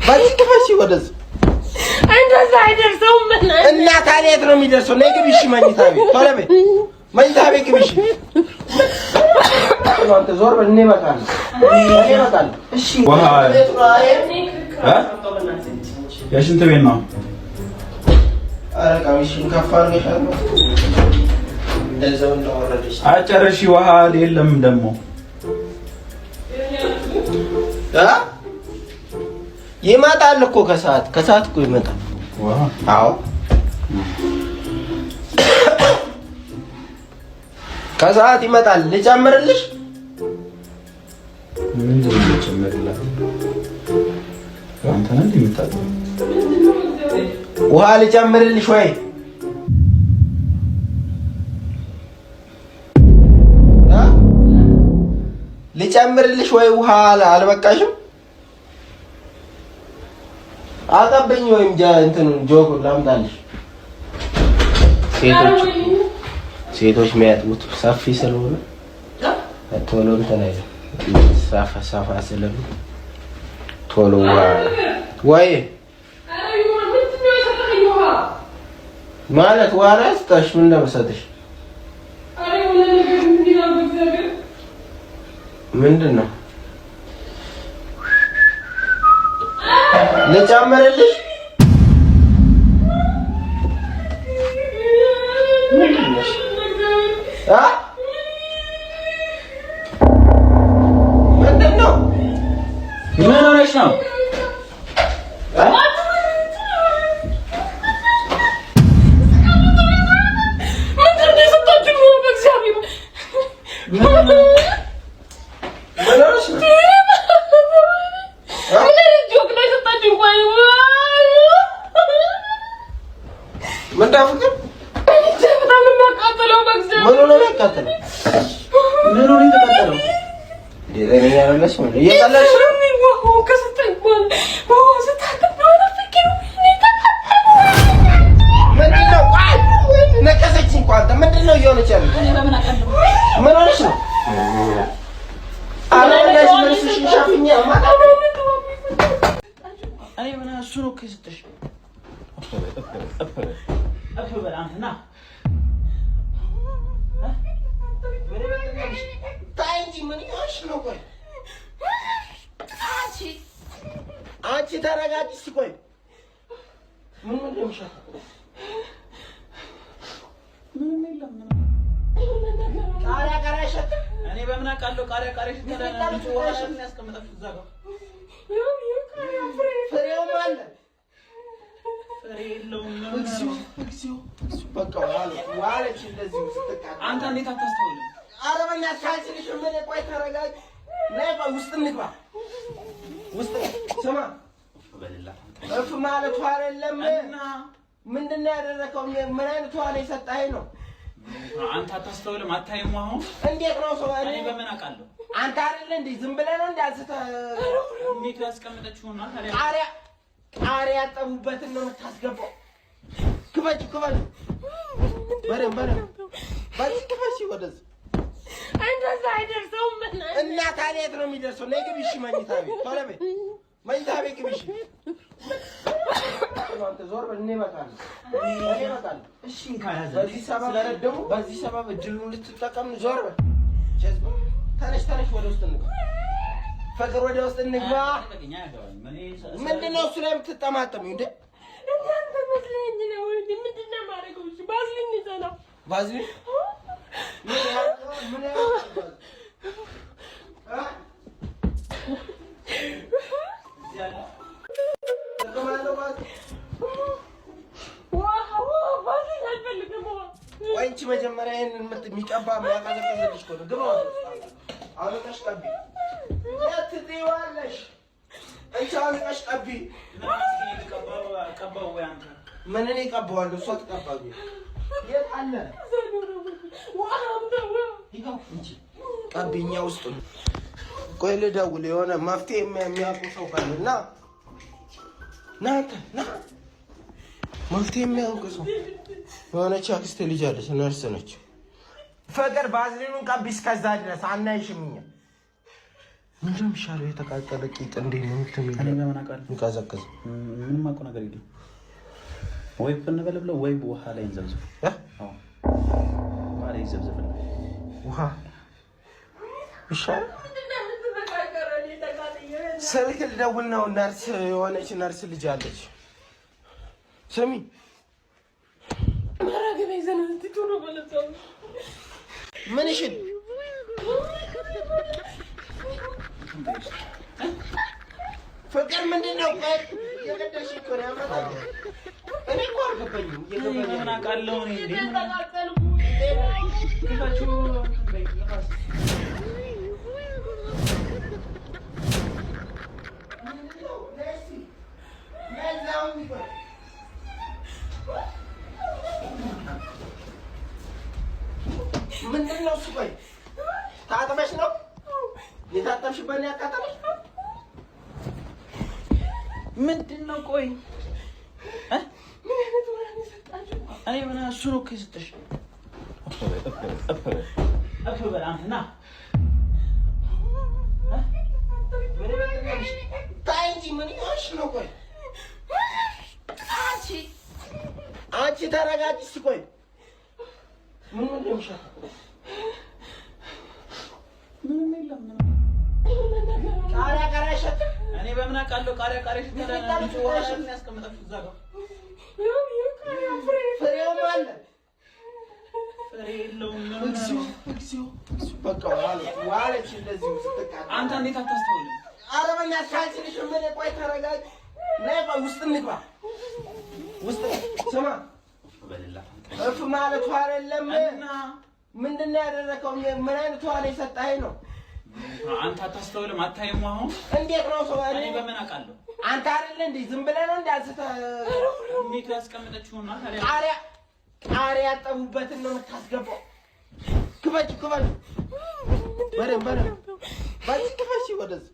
በዚህ ክፈሽ ወደዚህ እንደዛ አይደርሰውም እና ታዲያ የት ነው የሚደርሰው? ነይ ግቢ። እሺ መኝታ ቤት ቶሎ በይ። መኝታ ቤት ግቢ። እሺ አንተ ዞር በል። እኔ እመጣለሁ። እሺ የሽንት ቤት ነው። ኧረ ቀሚስሽን ከፍ አድርገሻል። እንደዛው እንዳወረደሽ አጨረሽ። ውሃ የለም ደግሞ ይመጣል እኮ ከሰዓት እኮ ይመጣል። አዎ ከሰዓት ይመጣል። ልጨምርልሽ? ምንድን ነው ልጨምርልሽ? አንተ ነህ የምታውቀው። ውሃ ልጨምርልሽ ወይ? ልጨምርልሽ ወይ? ውሃ አልበቃሽም? አቀበኝ ወይም እንትን ጆግ ላምጣልሽ። ሴቶች የሚያጥቡት ሰፊ ስለሆነ ቶሎ እንትን አይደል? ሰፋ ስለሆነ ቶሎ ወይ ማለት ውሃ አስጣሽ። ምን እንደመሰጥሽ ምንድን ነው? ልጨምርልሽ? ምንድን ነው? ምን ሆነሽ ነው? አንቺ ተረጋጊ። ቆይ ምን እንደምሻል ምን የለም። ቃሪያ ሸጥ እኔ በምን አውቃለሁ? ቃሪያ ሸጥ ተዳና ያስቀምጣችሁ እዛ ጋር ፍሬው አለ። ፍሬ የለውም። እግዚኦ በቃ ዋለች እንደዚህ ስትቃጣ አንተ እንዴት አታስተውልም? ኧረ በእናትህ ካልችልሽ ምን ቆይ ተረጋጊ። ነይ ቆይ ውስጥ እንግባ። ውስጥ ስማ በሌላ እፍ ማለት አይደለም። ምንድን ነው ያደረከው? ምን አይነት ውሃ ነው የሰጠኸኝ ነው? አንተ አታስተውልም? አታይም? አሁን እንዴት ነው ሰው እኔ በምን አውቃለሁ? አንተ አይደል እንዴ ዝም ብለህ ነው እንዳልሰተ እንዴት ያስቀመጠችውና ቃሪያ ያጠቡበትን ነው የምታስገባው። ክፈች በደምብ በዚህ ክፈች ወደዚህ እንደዛ አይደርሰውም እና ታዲያ የት ነው የሚደርሰው? ነይ ግቢ። እሺ መኝታ ቤት ቶሎ በይ። መኝታ ቤት ግቢ። እሺ አንተ ዞር በል። እኔ እመጣለሁ። እሺ እንካያዘ በዚህ ሰበብ እድሉን ልትጠቀም ዞር በል። ተነሽ ወደ ውስጥ እንግባ። ፍቅር ወደ ውስጥ እንግባ። ምንድን ነው እሱ ላይ የምትጠማጠሚው እንዴ? እናንተ መስለኝ ነው እንዴ? ምንድን ነው የማደርገው? እሺ ባዝሊን ይዘና ባዝሊን ምን ወንቺ መጀመሪያ ይሄንን የሚቀባ የሚያቀዘቅዝልሽ እኮ ነው። ግባ አሁን ቀቢ ትጥይዋለሽ። አንቺ አሁን ቀቢ ምን እኔ ቀባዋለሁ? እሷ ትቀባለች። የት አለ ቀቢኛ ውስጥ ነው። ቆይ ልደውል። የሆነ መፍትሄ የሚያውቁ ሰው ካለ ና መፍትሄ የሚያውቁ ሰው የሆነች አክስቴ ልጅ አለች፣ ነርስ ነች። ፍቅር ባዝሊኑን ቀቢ እስከዛ ድረስ አናይሽም። እኛ ምንድነው የሚሻለው? የተቃጠለ ቂጥ እንዴት ነው የምትመኝ? እኔ በምን አውቃለሁ? ይቀዘቅዝ ምንም አውቀው ነገር የለም። ወይ ብንበለብለው ወይ ውሃ ላይ እንዘብዝብ። አዎ ውሃ ላይ እንዘብዝብ። ውሃ ይሻላል። ስልክ ልደውል ነው። ነርስ የሆነች ነርስ ልጅ አለች። ስሚ ምንሽን ፍቅር ምንድን ነው? የገደልሽ እኮ ነው ያመጣው። እኔ እኮ አልገባኝም። ምን አውቃለሁ እኔ ምንድን ነው እሱ? ቆይ ታጥበሽ ነው የታጠብሽበት ነው ያቃጠለሽ? ምንድን ነው? ቆይ እኔ ምን እሱ ነው እኮ የሰጠሽ። አንተና ታይ እንጂ ምን ይሆንሽ ነው? ቆይ አንቺ ተረጋጊ እስኪ። ቆይ ምን እንደምሻል ምንም የለም። ቃሪያ አይሸትም። እኔ በምን አውቃለሁ? ቃሪያ ሽታ ያስቀምጣችሁ እዛ ጋር ፍሬውም አለ። ፍሬ የለውም። በቃ ዋለች እንደዚሁ ስትቃጠል። አንተ እንዴት አታስተውልም? ኧረ በእናትሽ ካልችልሽ ምን። ቆይ ተረጋጊ። ነይ ቆይ ውስጥ እንግባ። ውስጥ ስማ እፍ ማለቱ አይደለም። ምንድን ነው ያደረከው? ምን አይነት ውሃ ነው የሰጠኸኝ ነው? አንተ አታስተውልም? አታይም? አሁን እንዴት ነው ሰው? እኔ በምን አውቃለሁ? አንተ አይደለ እንዴ ዝም ብለህ ነው እንዳልስተህ እንዴት ያስቀምጠችውና ቃሪያ ያጠቡበትን ነው የምታስገባው። ክፈች በደምብ ክፈች። ወደዚህ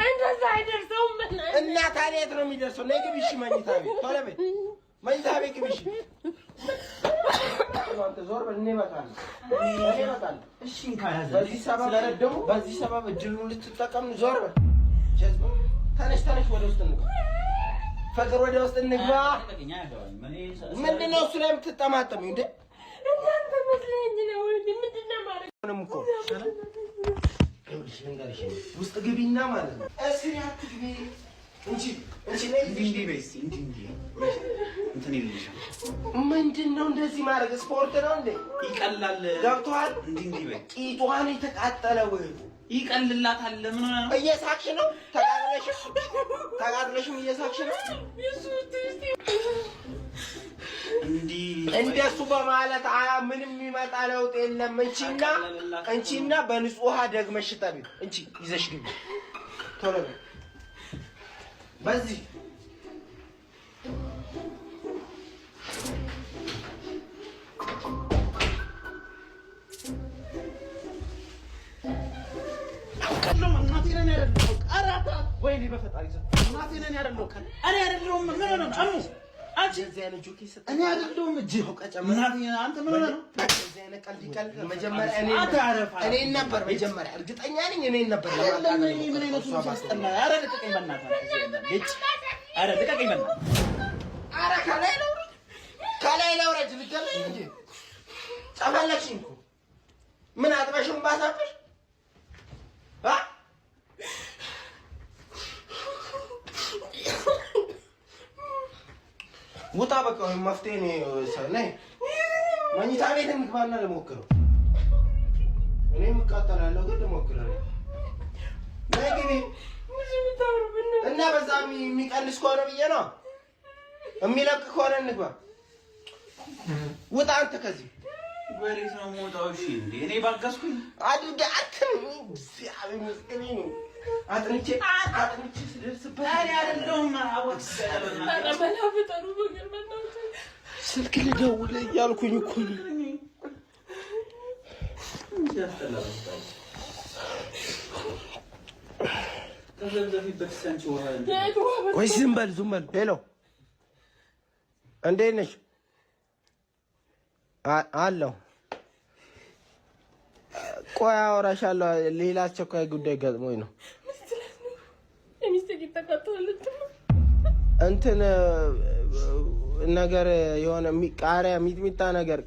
እንደዛ አይደርሰውም እና ታዲያ የት ነው የሚደርሰው? ነይ ግቢ። እሺ መኝታ ቤት ቶሎ በይ። መኝታ ቤት ግቢ። እሺ አንተ ዞር በል። እኔ እመጣለሁ። እሺ እንካያዘ በዚህ ሰበብ እድሉን ልትጠቀም ዞር በል። ተነሽ ወደ ውስጥ እንግባ። ፍቅር ወደ ውስጥ እንግባ። ምንድን ነው እሱ ላይ የምትጠማጠሚው እንዴ? እናንተ መስለኝ ነው እንዴ? ምንድን ነው ማለት ነው እኮ ውስጥ ግቢና ማለት ነው። እስኪ አትግቢ እንጂ ምንድን ነው እንደዚህ ማድረግ? ስፖርት ነው እንዴ? ይቀላል። ገብቶሃል? ቂጧን የተቃጠለው ይቀልላታል። ምን ሆነ ነው? እየሳቅሽ ነው? ተቃጥለሽም እየሳቅሽ ነው? እንደሱ በማለት ምንም የሚመጣ ለውጥ የለም። እንቺና በንጹህ ውሃ ደግመሽ ጠቢው። እንቺ ይዘሽ ግቢ ቶሎ በይ። በዚህ ወይኔ በፈጣሪ እናቴ ነኝ አይደለሁ። እኔ አይደለሁም። ምን ሆነ ነው? አንቺ እዚህ አይነት ጆኬ ሰጠ። እኔ አይደለሁም። እጅ ሆቀጨም እናቴ አንተ ምን ሆነ ነው? እዚህ አይነት ቀልድ መጀመሪያ እኔ ነበር መጀመሪያ እርግጠኛ ነኝ እኔ ነበር ለማለት ነው። ምን አይነቱ ያስጠላ። ኧረ ልቀቀኝ በእናትህ። ኧረ ልቀቀኝ በእናትህ። ኧረ ከላይ ለውረጅ ልትገለኝ እንጂ ጨፈለግሽኝ እኮ ምን አጥበሽም ባሳብሽ ውጣ በቃ። መፍትሄ ነው ነይ መኝታ ቤት እንግባና ልሞክረው። እኔም እቃጠላለሁ ግን ልሞክረው። ነይ ግቢ እና በዛ የሚቀንስ ከሆነ ብዬ ነው የሚለቅ ከሆነ እንግባ። ውጣ አንተ ከዚህ ወሬት ነው የምወጣው። እሺ እንዴ እኔ ባጋስኩኝ አድርገህ እግዚአብሔር ይመስገን ነው አጥንቼ ስደርስበት አይደለሁም። ስልክ ልደውል እያልኩኝ እኮ ነው። ቆይ ዝም በል። ሄሎ እንዴት ነሽ? አለሁ ቆይ አወራሻለሁ። ሌላ አስቸኳይ ጉዳይ ገጥሞኝ ነው። እንትን ነገር የሆነ ቃሪያ ሚጥሚጣ ነገር